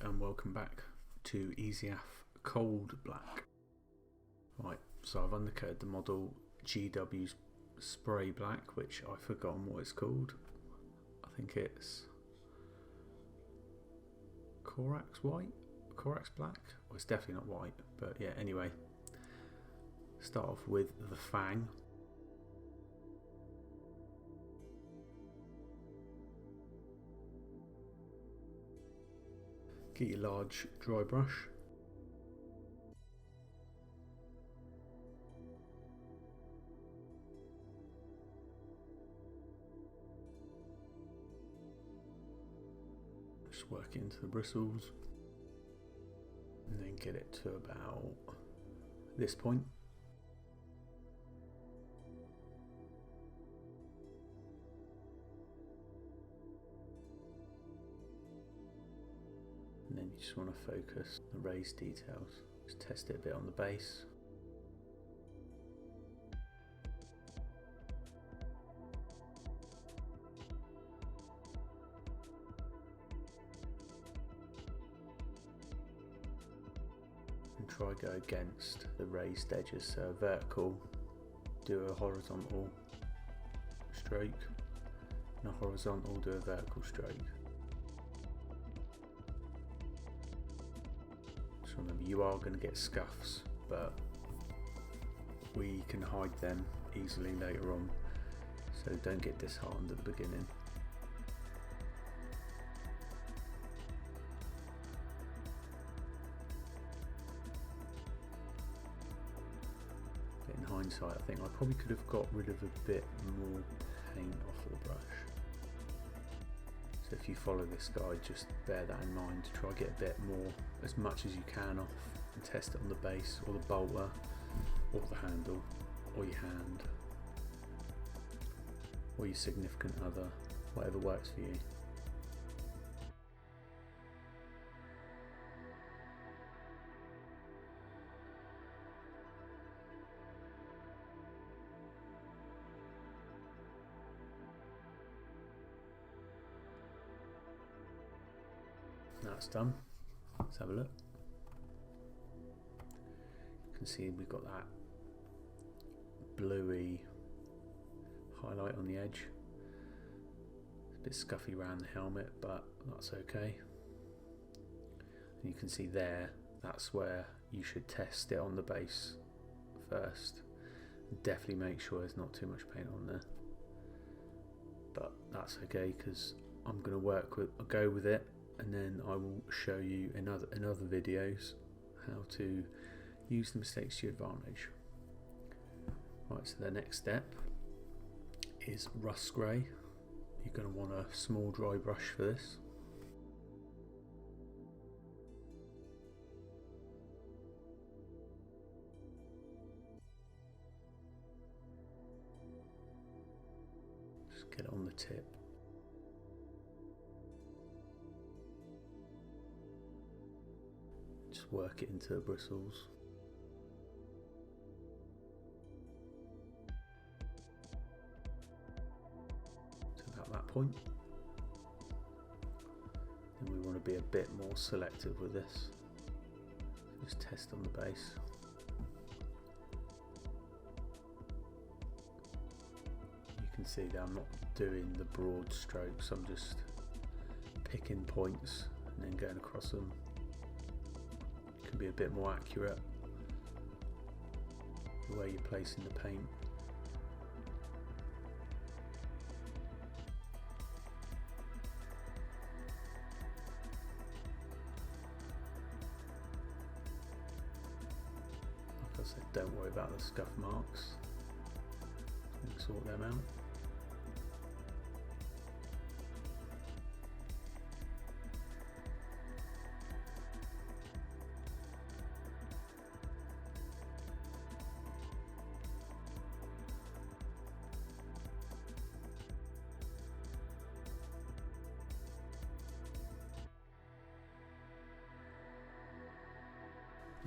and welcome back to EasyAF Cold Black. Right, so I've undercoated the model GW Spray Black, which I've forgotten what it's called. I think it's Corax White? Corax Black? Well, it's definitely not white, but yeah, anyway. Start off with the fang. Get your large dry brush. Just work it into the bristles and then get it to about this point. And then you just want to focus the raised details. Just test it a bit on the base. And try go against the raised edges. So vertical, do a horizontal stroke, and a horizontal, do a vertical stroke. Remember, you are going to get scuffs, but we can hide them easily later on, so don't get disheartened at the beginning. But in hindsight, I think I probably could have got rid of a bit more paint off of the brush. So if you follow this guide, just bear that in mind to try to get a bit more, as much as you can off, and test it on the base or the bolter or the handle or your hand or your significant other, whatever works for you. That's done. Let's have a look. You can see we've got that bluey highlight on the edge. It's a bit scuffy around the helmet, but that's okay. And you can see there, that's where you should test it on the base first. Definitely make sure there's not too much paint on there. But that's okay, because I'm going to go with it. And then I will show you in other videos how to use the mistakes to your advantage. Right, so the next step is rust grey. You're going to want a small dry brush for this. Just get it on the tip. Just work it into the bristles. To about that point. And we want to be a bit more selective with this. Just test on the base. You can see that I'm not doing the broad strokes, I'm just picking points and then going across them. Can be a bit more accurate the way you're placing the paint. Like I said, don't worry about the scuff marks. We can sort them out.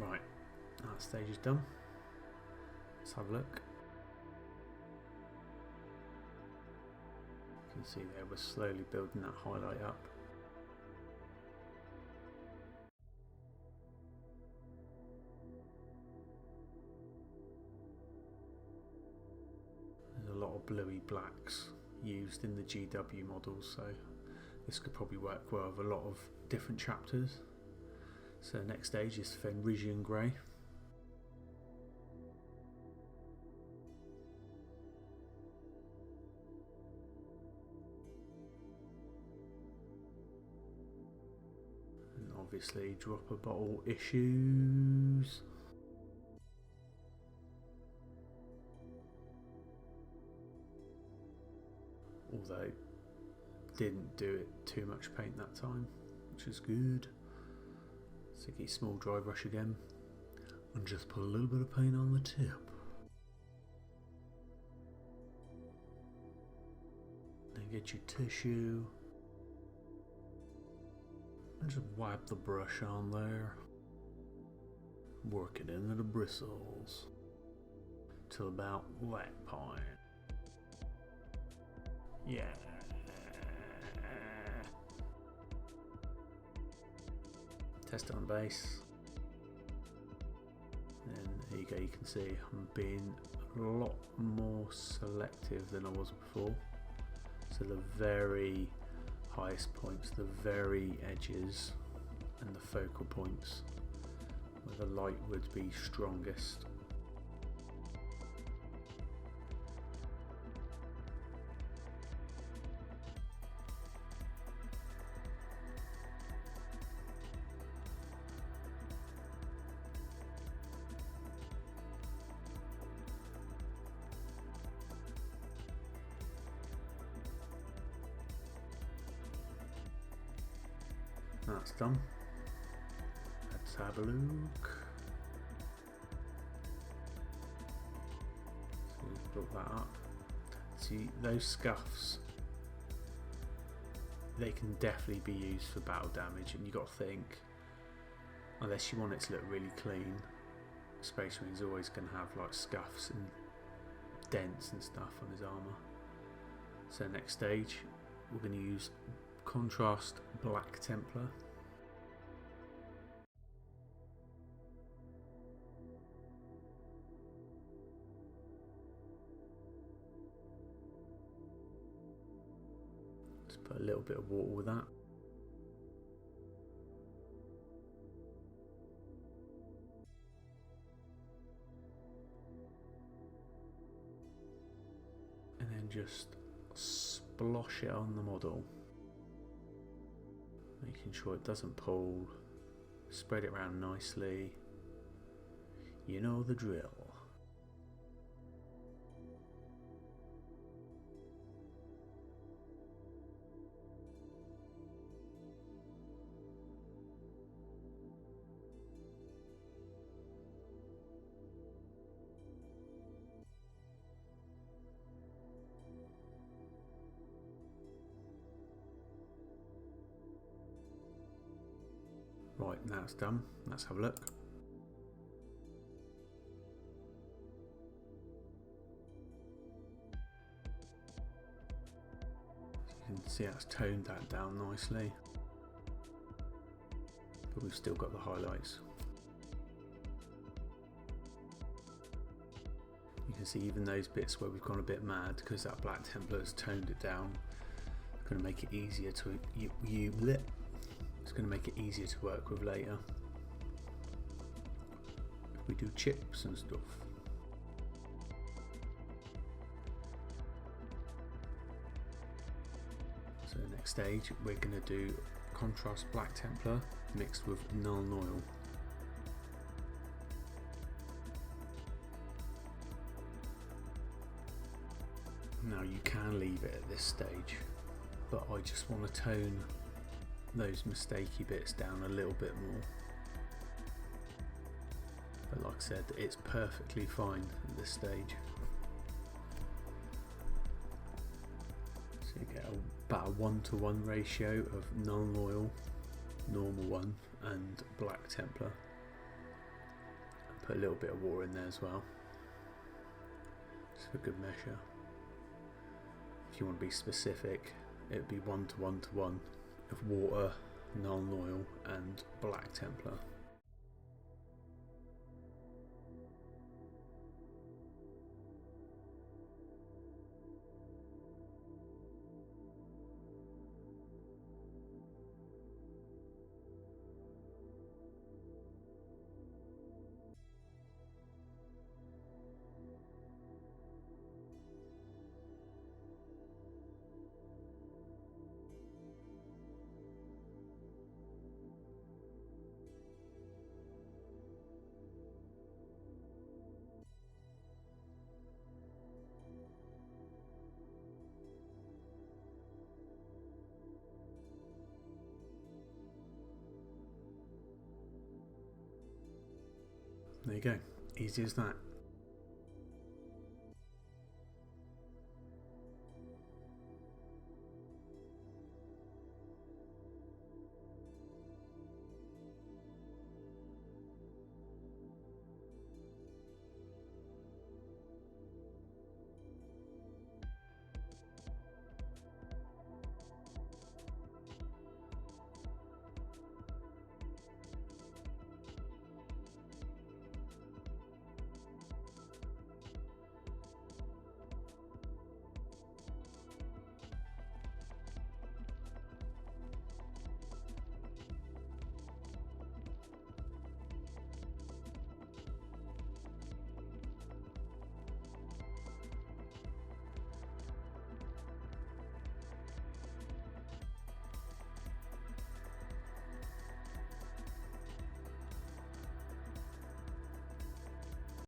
Right, that stage is done. Let's have a look. You can see there we're slowly building that highlight up. bluey blacks used in the GW models, so this could probably work well with a lot of different chapters. So next stage is Fenrisian Grey. And obviously drop a bottle issues. Although didn't do it too much paint that time, which is good. Sticky small dry brush again, and just put a little bit of paint on the tip. Then get your tissue and just wipe the brush on there. Work it into the bristles till about that point. Yeah. Test it on base. And there you go, you can see I'm being a lot more selective than I was before. So the very highest points, the very edges and the focal points where the light would be strongest. That's done. Let's have a look. So we've built that up. See, those scuffs, they can definitely be used for battle damage, and you got to think, unless you want it to look really clean, Space Marine's always going to have like scuffs and dents and stuff on his armour. So next stage, we're going to use Contrast Black Templar. Just put a little bit of water with that. And then just splosh it on the model, making sure it doesn't pull. Spread it around nicely. You know the drill. Right, now it's done. Let's have a look. You can see that's toned that down nicely, but we've still got the highlights. You can see even those bits where we've gone a bit mad because that Black Templar has toned it down. It's going to make it easier to It's going to make it easier to work with later if we do chips and stuff. So next stage we're going to do Contrast Black Templar mixed with Nuln Oil. Now you can leave it at this stage, but I just want to tone those mistakey bits down a little bit more. But like I said, it's perfectly fine at this stage. So you get about a 1:1 ratio of Nuln Oil, normal one, and Black Templar. And put a little bit of water in there as well, just for good measure. If you want to be specific, it would be 1:1:1 of water, Nuln Oil and Black Templar. There you go. Easy as that.